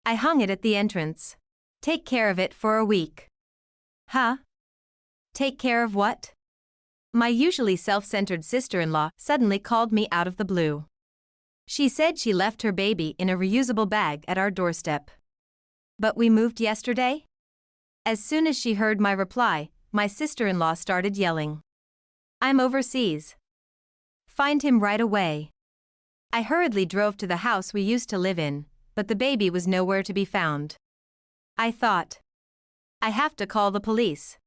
I hung it at the entrance. Take care of it for a week. Huh? Take care of what? My usually self-centered sister-in-law suddenly called me out of the blue. She said she left her baby in a reusable bag at our doorstep. But we moved yesterday? As soon as she heard my reply, my sister-in-law started yelling. I'm overseas. Find him right away. I hurriedly drove to the house we used to live in, but the baby was nowhere to be found. I thought, I have to call the police.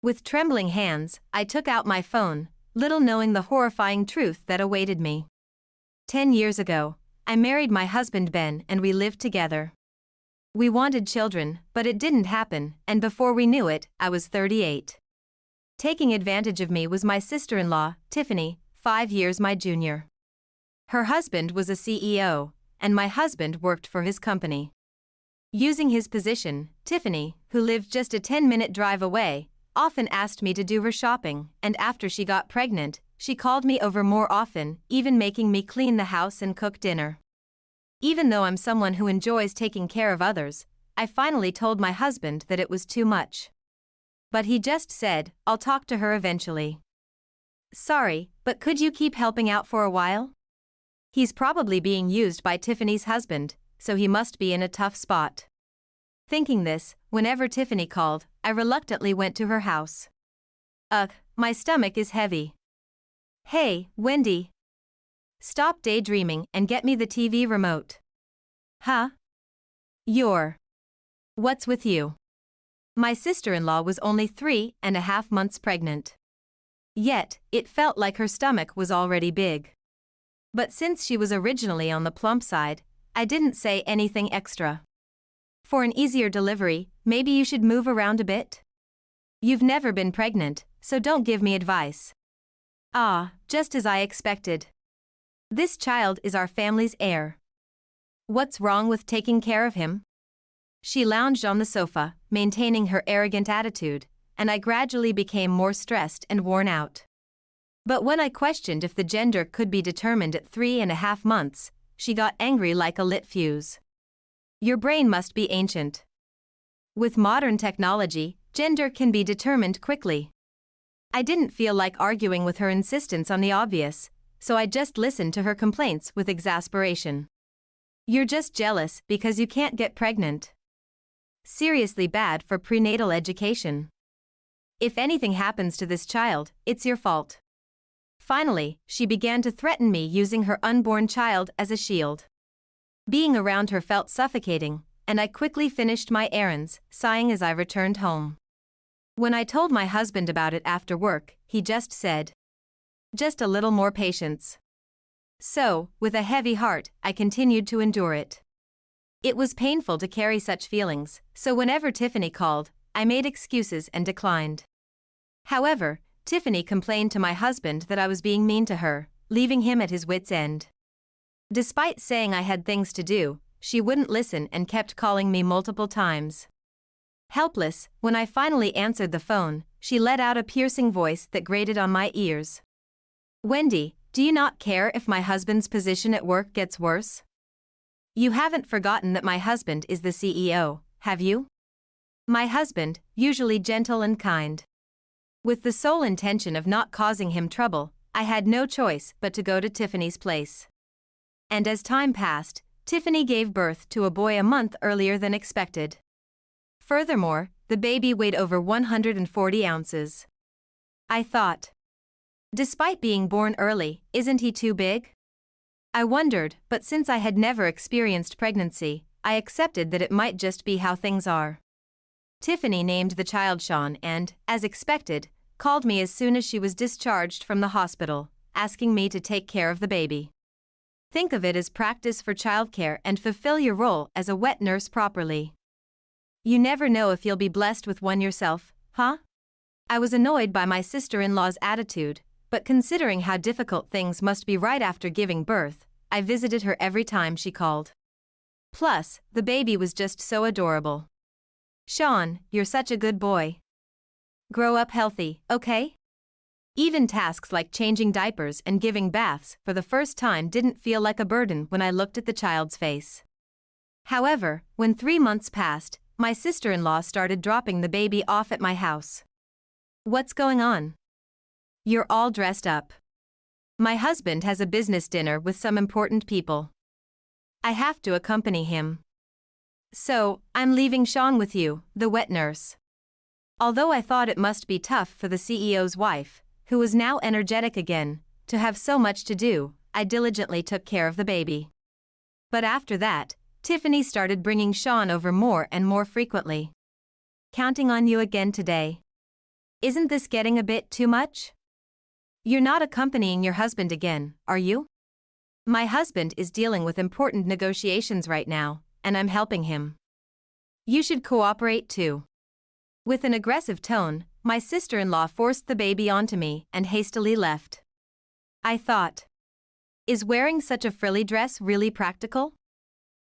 With trembling hands, I took out my phone, little knowing the horrifying truth that awaited me. 10 years ago, I married my husband Ben and we lived together. We wanted children, but it didn't happen, and before we knew it, I was 38. Taking advantage of me was my sister-in-law, Tiffany, 5 years my junior. Her husband was a CEO, and my husband worked for his company. Using his position, Tiffany, who lived just a 10-minute drive away, often asked me to do her shopping, and after she got pregnant, she called me over more often, even making me clean the house and cook dinner. Even though I'm someone who enjoys taking care of others, I finally told my husband that it was too much. But he just said, I'll talk to her eventually. Sorry, but could you keep helping out for a while? He's probably being used by Tiffany's husband, so he must be in a tough spot. Thinking this, whenever Tiffany called, I reluctantly went to her house. Ugh, my stomach is heavy. Hey, Wendy. Stop daydreaming and get me the TV remote. Huh? What's with you? My sister-in-law was only 3.5 months pregnant. Yet, it felt like her stomach was already big. But since she was originally on the plump side, I didn't say anything extra. For an easier delivery, maybe you should move around a bit? You've never been pregnant, so don't give me advice. Ah, just as I expected. This child is our family's heir. What's wrong with taking care of him? She lounged on the sofa, maintaining her arrogant attitude, and I gradually became more stressed and worn out. But when I questioned if the gender could be determined at 3.5 months, she got angry like a lit fuse. Your brain must be ancient. With modern technology, gender can be determined quickly. I didn't feel like arguing with her insistence on the obvious, so I just listened to her complaints with exasperation. You're just jealous because you can't get pregnant. Seriously bad for prenatal education. If anything happens to this child, it's your fault. Finally, she began to threaten me using her unborn child as a shield. Being around her felt suffocating, and I quickly finished my errands, sighing as I returned home. When I told my husband about it after work, he just said, just a little more patience. So, with a heavy heart, I continued to endure it. It was painful to carry such feelings, so whenever Tiffany called, I made excuses and declined. However, Tiffany complained to my husband that I was being mean to her, leaving him at his wits' end. Despite saying I had things to do, she wouldn't listen and kept calling me multiple times. Helpless, when I finally answered the phone, she let out a piercing voice that grated on my ears. Wendy, do you not care if my husband's position at work gets worse? You haven't forgotten that my husband is the CEO, have you? My husband, usually gentle and kind. With the sole intention of not causing him trouble, I had no choice but to go to Tiffany's place. And as time passed, Tiffany gave birth to a boy a month earlier than expected. Furthermore, the baby weighed over 140 ounces. I thought, despite being born early, isn't he too big? I wondered, but since I had never experienced pregnancy, I accepted that it might just be how things are. Tiffany named the child Sean and, as expected, called me as soon as she was discharged from the hospital, asking me to take care of the baby. Think of it as practice for childcare and fulfill your role as a wet nurse properly. You never know if you'll be blessed with one yourself, huh? I was annoyed by my sister-in-law's attitude, but considering how difficult things must be right after giving birth, I visited her every time she called. Plus, the baby was just so adorable. Sean, you're such a good boy. Grow up healthy, okay? Even tasks like changing diapers and giving baths for the first time didn't feel like a burden when I looked at the child's face. However, when 3 months passed, my sister-in-law started dropping the baby off at my house. What's going on? You're all dressed up. My husband has a business dinner with some important people. I have to accompany him. So, I'm leaving Sean with you, the wet nurse. Although I thought it must be tough for the CEO's wife, who was now energetic again, to have so much to do, I diligently took care of the baby. But after that, Tiffany started bringing Sean over more and more frequently. Counting on you again today. Isn't this getting a bit too much? You're not accompanying your husband again, are you? My husband is dealing with important negotiations right now, and I'm helping him. You should cooperate too. With an aggressive tone, my sister-in-law forced the baby onto me and hastily left. I thought, is wearing such a frilly dress really practical?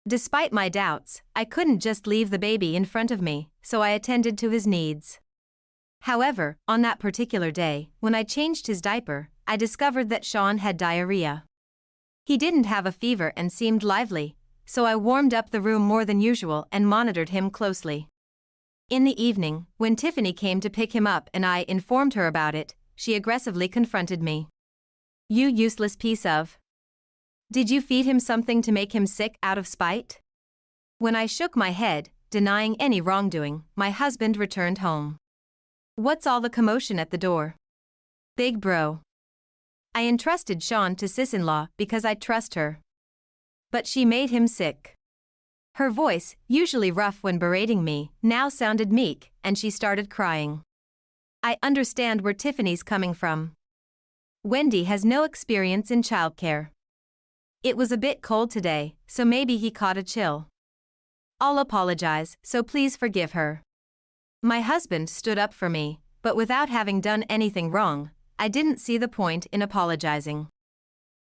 Despite my doubts, I couldn't just leave the baby in front of me, so I attended to his needs. However, on that particular day, when I changed his diaper, I discovered that Sean had diarrhea. He didn't have a fever and seemed lively, so I warmed up the room more than usual and monitored him closely. In the evening, when Tiffany came to pick him up and I informed her about it, she aggressively confronted me. You useless piece of... Did you feed him something to make him sick out of spite? When I shook my head, denying any wrongdoing, my husband returned home. What's all the commotion at the door? Big bro. I entrusted Sean to sis-in-law because I trust her. But she made him sick. Her voice, usually rough when berating me, now sounded meek, and she started crying. I understand where Tiffany's coming from. Wendy has no experience in childcare. It was a bit cold today, so maybe he caught a chill. I'll apologize, so please forgive her. My husband stood up for me, but without having done anything wrong, I didn't see the point in apologizing.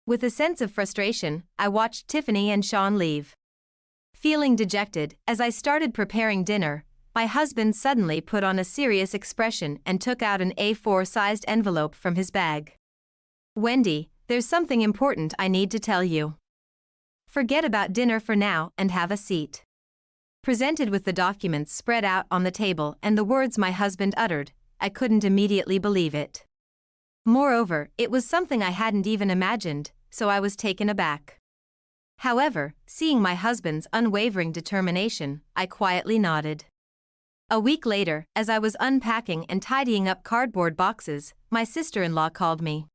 With a sense of frustration, I watched Tiffany and Sean leave. Feeling dejected, as I started preparing dinner, my husband suddenly put on a serious expression and took out an A4-sized envelope from his bag. Wendy, there's something important I need to tell you. Forget about dinner for now and have a seat. Presented with the documents spread out on the table and the words my husband uttered, I couldn't immediately believe it. Moreover, it was something I hadn't even imagined, so I was taken aback. However, seeing my husband's unwavering determination, I quietly nodded. A week later, as I was unpacking and tidying up cardboard boxes, my sister-in-law called me.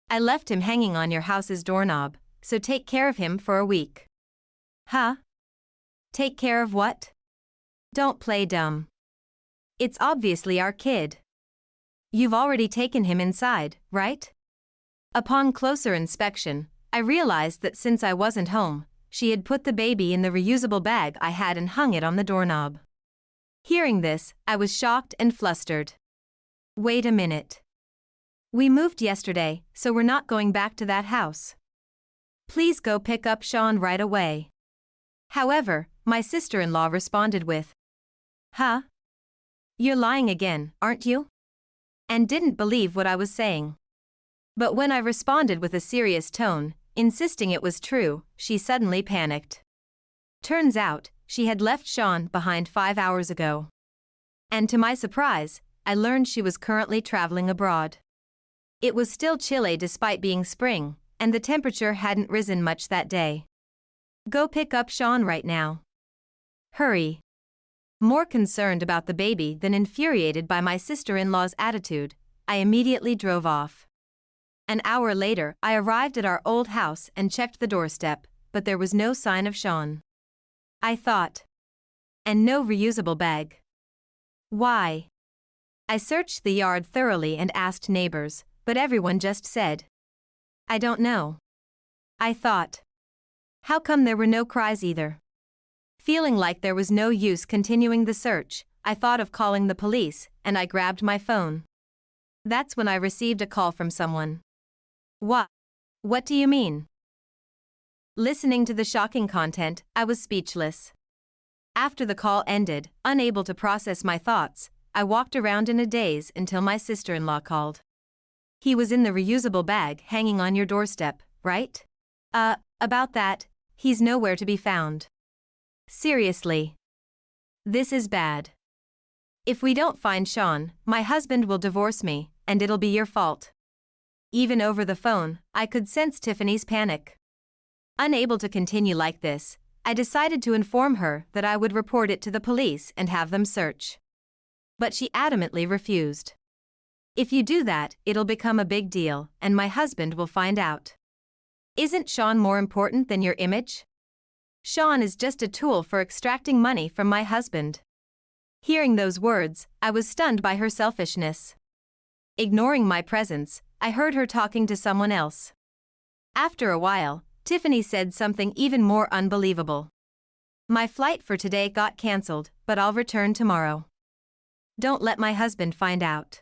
I left him hanging on your house's doorknob, so take care of him for a week. Huh? Take care of what? Don't play dumb. It's obviously our kid. You've already taken him inside, right? Upon closer inspection, I realized that since I wasn't home, she had put the baby in the reusable bag I had and hung it on the doorknob. Hearing this, I was shocked and flustered. Wait a minute. We moved yesterday, so we're not going back to that house. Please go pick up Sean right away. However, my sister-in-law responded with, Huh? You're lying again, aren't you? And didn't believe what I was saying. But when I responded with a serious tone, insisting it was true, she suddenly panicked. Turns out, she had left Sean behind 5 hours ago. And to my surprise, I learned she was currently traveling abroad. It was still chilly despite being spring, and the temperature hadn't risen much that day. Go pick up Sean right now. Hurry. More concerned about the baby than infuriated by my sister-in-law's attitude, I immediately drove off. An hour later, I arrived at our old house and checked the doorstep, but there was no sign of Sean. I thought. And no reusable bag. Why? I searched the yard thoroughly and asked neighbors, but everyone just said, I don't know. I thought. How come there were no cries either? Feeling like there was no use continuing the search, I thought of calling the police, and I grabbed my phone. That's when I received a call from someone. What? What do you mean? Listening to the shocking content, I was speechless. After the call ended, unable to process my thoughts, I walked around in a daze until my sister-in-law called. He was in the reusable bag hanging on your doorstep, right? About that, he's nowhere to be found. Seriously. This is bad. If we don't find Sean, my husband will divorce me, and it'll be your fault. Even over the phone, I could sense Tiffany's panic. Unable to continue like this, I decided to inform her that I would report it to the police and have them search. But she adamantly refused. If you do that, it'll become a big deal, and my husband will find out. Isn't Sean more important than your image? Sean is just a tool for extracting money from my husband. Hearing those words, I was stunned by her selfishness. Ignoring my presence, I heard her talking to someone else. After a while, Tiffany said something even more unbelievable. My flight for today got cancelled, but I'll return tomorrow. Don't let my husband find out.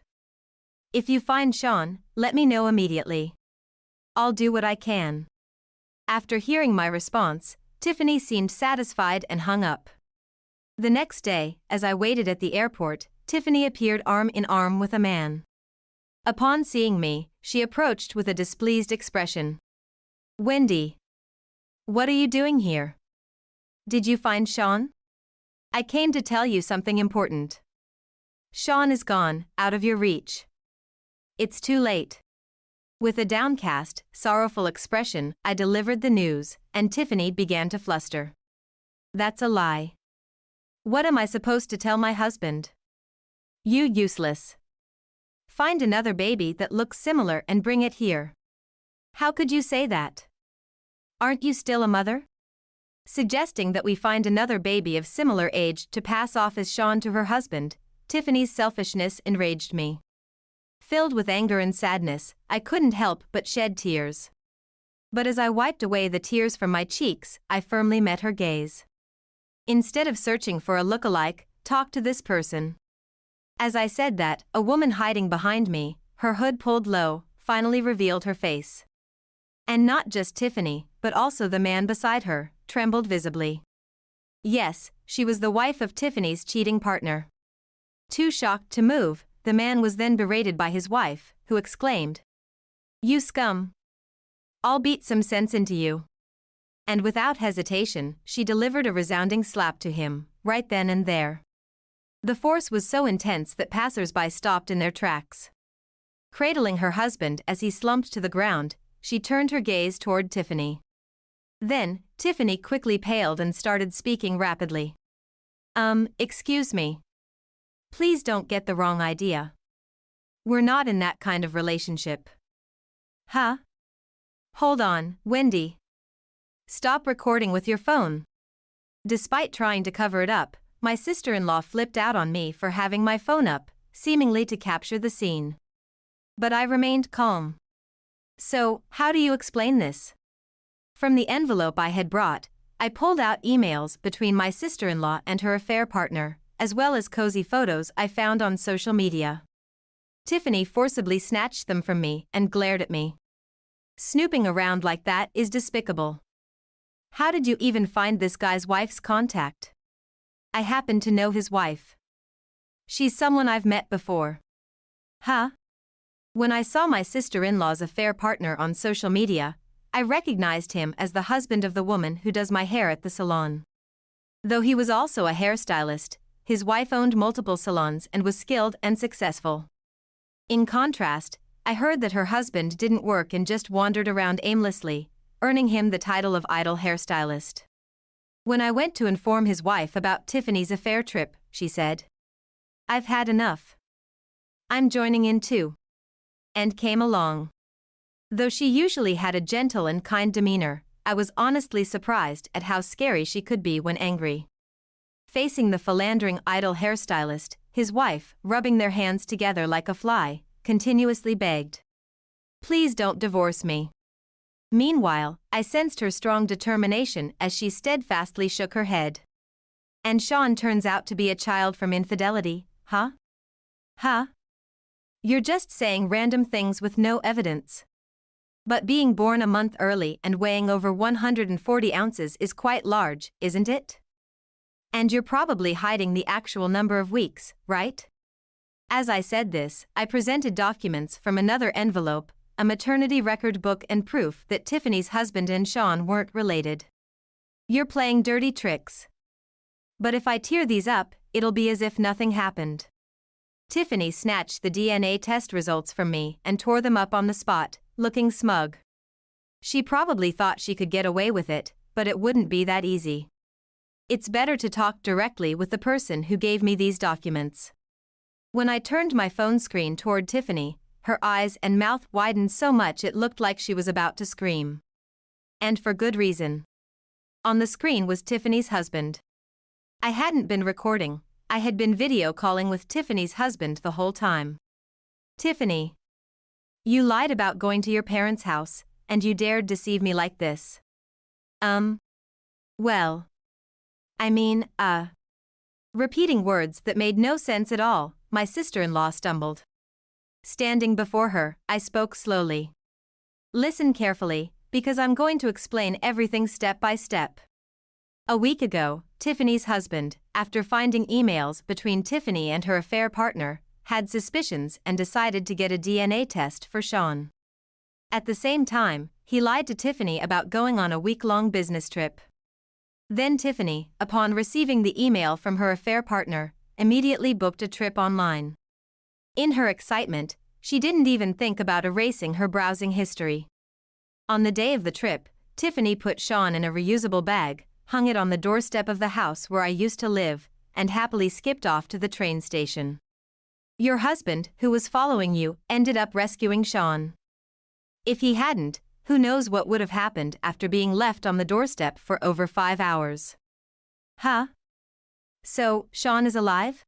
If you find Sean, let me know immediately. I'll do what I can. After hearing my response, Tiffany seemed satisfied and hung up. The next day, as I waited at the airport, Tiffany appeared arm in arm with a man. Upon seeing me, she approached with a displeased expression. Wendy. What are you doing here? Did you find Sean? I came to tell you something important. Sean is gone, out of your reach. It's too late. With a downcast, sorrowful expression, I delivered the news, and Tiffany began to fluster. That's a lie. What am I supposed to tell my husband? You useless. Find another baby that looks similar and bring it here. How could you say that? Aren't you still a mother? Suggesting that we find another baby of similar age to pass off as Sean to her husband, Tiffany's selfishness enraged me. Filled with anger and sadness, I couldn't help but shed tears. But as I wiped away the tears from my cheeks, I firmly met her gaze. Instead of searching for a look-alike, talk to this person. As I said that, a woman hiding behind me, her hood pulled low, finally revealed her face. And not just Tiffany, but also the man beside her, trembled visibly. Yes, she was the wife of Tiffany's cheating partner. Too shocked to move, the man was then berated by his wife, who exclaimed, "You scum! I'll beat some sense into you." And without hesitation, she delivered a resounding slap to him, right then and there. The force was so intense that passers-by stopped in their tracks. Cradling her husband as he slumped to the ground, she turned her gaze toward Tiffany. Then, Tiffany quickly paled and started speaking rapidly. Excuse me. Please don't get the wrong idea. We're not in that kind of relationship. Huh? Hold on, Wendy. Stop recording with your phone. Despite trying to cover it up, my sister-in-law flipped out on me for having my phone up, seemingly to capture the scene. But I remained calm. So, how do you explain this? From the envelope I had brought, I pulled out emails between my sister-in-law and her affair partner, as well as cozy photos I found on social media. Tiffany forcibly snatched them from me and glared at me. Snooping around like that is despicable. How did you even find this guy's wife's contact? I happen to know his wife. She's someone I've met before. Huh? When I saw my sister-in-law's affair partner on social media, I recognized him as the husband of the woman who does my hair at the salon. Though he was also a hairstylist, his wife owned multiple salons and was skilled and successful. In contrast, I heard that her husband didn't work and just wandered around aimlessly, earning him the title of idle hairstylist. When I went to inform his wife about Tiffany's affair trip, she said, "I've had enough. I'm joining in too." And came along. Though she usually had a gentle and kind demeanor, I was honestly surprised at how scary she could be when angry. Facing the philandering idle hairstylist, his wife, rubbing their hands together like a fly, continuously begged, "Please don't divorce me." Meanwhile, I sensed her strong determination as she steadfastly shook her head. And Sean turns out to be a child from infidelity, huh? Huh? You're just saying random things with no evidence. But being born a month early and weighing over 140 ounces is quite large, isn't it? And you're probably hiding the actual number of weeks, right? As I said this, I presented documents from another envelope, a maternity record book and proof that Tiffany's husband and Sean weren't related. You're playing dirty tricks. But if I tear these up, it'll be as if nothing happened. Tiffany snatched the DNA test results from me and tore them up on the spot, looking smug. She probably thought she could get away with it, but it wouldn't be that easy. It's better to talk directly with the person who gave me these documents. When I turned my phone screen toward Tiffany, her eyes and mouth widened so much it looked like she was about to scream. And for good reason. On the screen was Tiffany's husband. I hadn't been recording, I had been video calling with Tiffany's husband the whole time. Tiffany. You lied about going to your parents' house, and you dared deceive me like this. Well. I mean, Repeating words that made no sense at all, my sister-in-law stumbled. Standing before her, I spoke slowly. Listen carefully, because I'm going to explain everything step by step. A week ago, Tiffany's husband, after finding emails between Tiffany and her affair partner, had suspicions and decided to get a DNA test for Sean. At the same time, he lied to Tiffany about going on a week-long business trip. Then Tiffany, upon receiving the email from her affair partner, immediately booked a trip online. In her excitement, she didn't even think about erasing her browsing history. On the day of the trip, Tiffany put Sean in a reusable bag, hung it on the doorstep of the house where I used to live, and happily skipped off to the train station. Your husband, who was following you, ended up rescuing Sean. If he hadn't, who knows what would have happened after being left on the doorstep for over 5 hours. Huh? So, Sean is alive?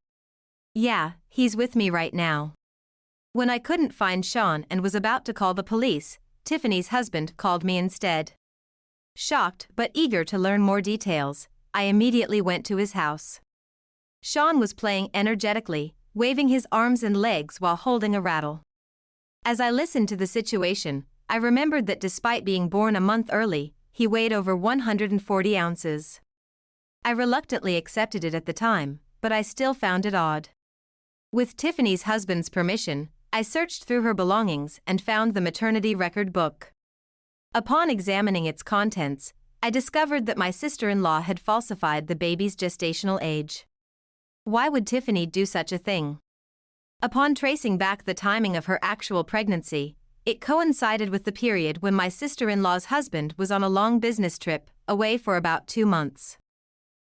Yeah, he's with me right now. When I couldn't find Sean and was about to call the police, Tiffany's husband called me instead. Shocked but eager to learn more details, I immediately went to his house. Sean was playing energetically, waving his arms and legs while holding a rattle. As I listened to the situation, I remembered that despite being born a month early, he weighed over 140 ounces. I reluctantly accepted it at the time, but I still found it odd. With Tiffany's husband's permission, I searched through her belongings and found the maternity record book. Upon examining its contents, I discovered that my sister-in-law had falsified the baby's gestational age. Why would Tiffany do such a thing? Upon tracing back the timing of her actual pregnancy, it coincided with the period when my sister-in-law's husband was on a long business trip, away for about 2 months.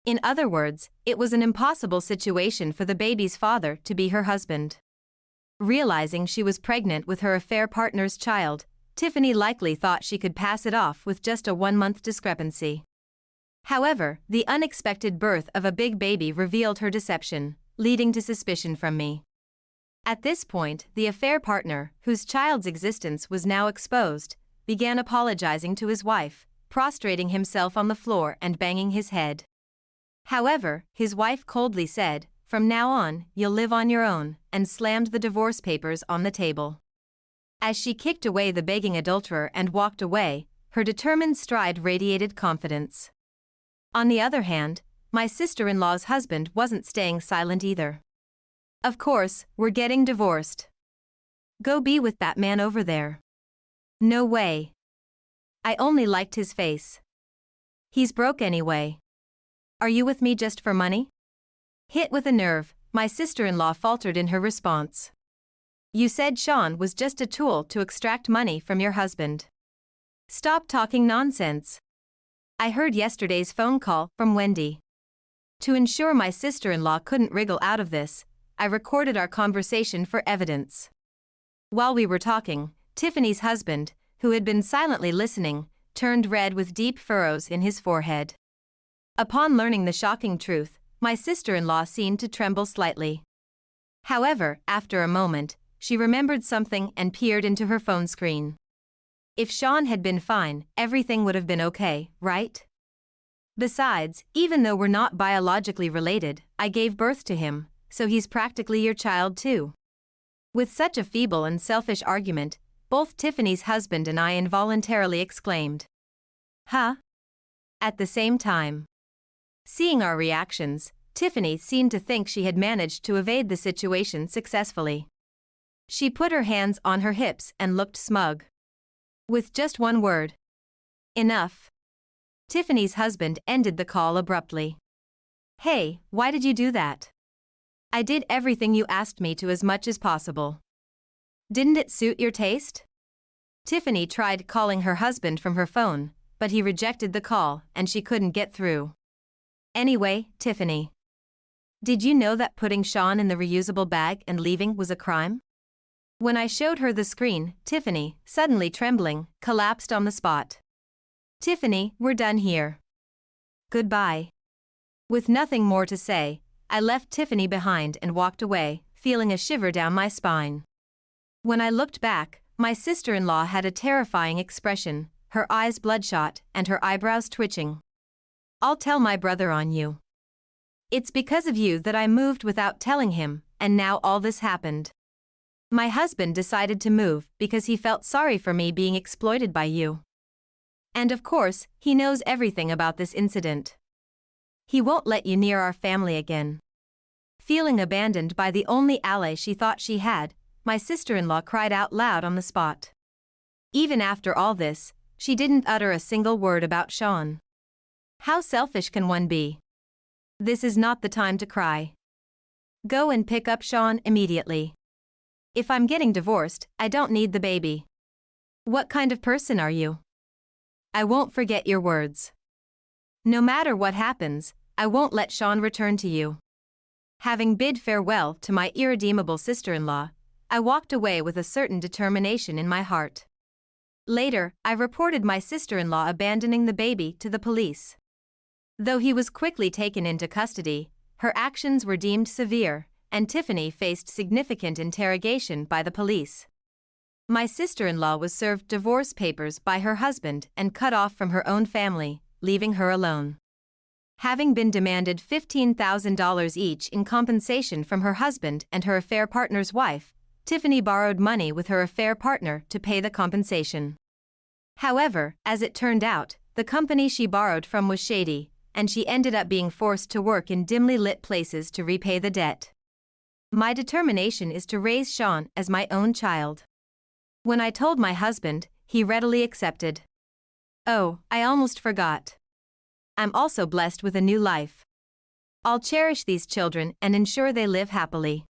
In other words, it was an impossible situation for the baby's father to be her husband. Realizing she was pregnant with her affair partner's child, Tiffany likely thought she could pass it off with just a 1-month discrepancy. However, the unexpected birth of a big baby revealed her deception, leading to suspicion from me. At this point, the affair partner, whose child's existence was now exposed, began apologizing to his wife, prostrating himself on the floor and banging his head. However, his wife coldly said, "From now on, you'll live on your own," and slammed the divorce papers on the table. As she kicked away the begging adulterer and walked away, her determined stride radiated confidence. On the other hand, my sister-in-law's husband wasn't staying silent either. Of course, we're getting divorced. Go be with that man over there. No way. I only liked his face. He's broke anyway. Are you with me just for money? Hit with a nerve, my sister-in-law faltered in her response. You said Sean was just a tool to extract money from your husband. Stop talking nonsense. I heard yesterday's phone call from Wendy. To ensure my sister-in-law couldn't wriggle out of this, I recorded our conversation for evidence. While we were talking, Tiffany's husband, who had been silently listening, turned red with deep furrows in his forehead. Upon learning the shocking truth, my sister-in-law seemed to tremble slightly. However, after a moment, she remembered something and peered into her phone screen. If Sean had been fine, everything would have been okay, right? Besides, even though we're not biologically related, I gave birth to him, so he's practically your child too. With such a feeble and selfish argument, both Tiffany's husband and I involuntarily exclaimed, "Huh?" at the same time. Seeing our reactions, Tiffany seemed to think she had managed to evade the situation successfully. She put her hands on her hips and looked smug. With just one word. Enough. Tiffany's husband ended the call abruptly. Hey, why did you do that? I did everything you asked me to as much as possible. Didn't it suit your taste? Tiffany tried calling her husband from her phone, but he rejected the call and she couldn't get through. Anyway, Tiffany. Did you know that putting Sean in the reusable bag and leaving was a crime? When I showed her the screen, Tiffany, suddenly trembling, collapsed on the spot. Tiffany, we're done here. Goodbye. With nothing more to say, I left Tiffany behind and walked away, feeling a shiver down my spine. When I looked back, my sister-in-law had a terrifying expression, her eyes bloodshot and her eyebrows twitching. I'll tell my brother on you. It's because of you that I moved without telling him, and now all this happened. My husband decided to move because he felt sorry for me being exploited by you. And of course, he knows everything about this incident. He won't let you near our family again. Feeling abandoned by the only ally she thought she had, my sister-in-law cried out loud on the spot. Even after all this, she didn't utter a single word about Sean. How selfish can one be? This is not the time to cry. Go and pick up Sean immediately. If I'm getting divorced, I don't need the baby. What kind of person are you? I won't forget your words. No matter what happens, I won't let Sean return to you. Having bid farewell to my irredeemable sister-in-law, I walked away with a certain determination in my heart. Later, I reported my sister-in-law abandoning the baby to the police. Though he was quickly taken into custody, her actions were deemed severe, and Tiffany faced significant interrogation by the police. My sister-in-law was served divorce papers by her husband and cut off from her own family, leaving her alone. Having been demanded $15,000 each in compensation from her husband and her affair partner's wife, Tiffany borrowed money with her affair partner to pay the compensation. However, as it turned out, the company she borrowed from was shady, and she ended up being forced to work in dimly lit places to repay the debt. My determination is to raise Sean as my own child. When I told my husband, he readily accepted. Oh, I almost forgot. I'm also blessed with a new life. I'll cherish these children and ensure they live happily.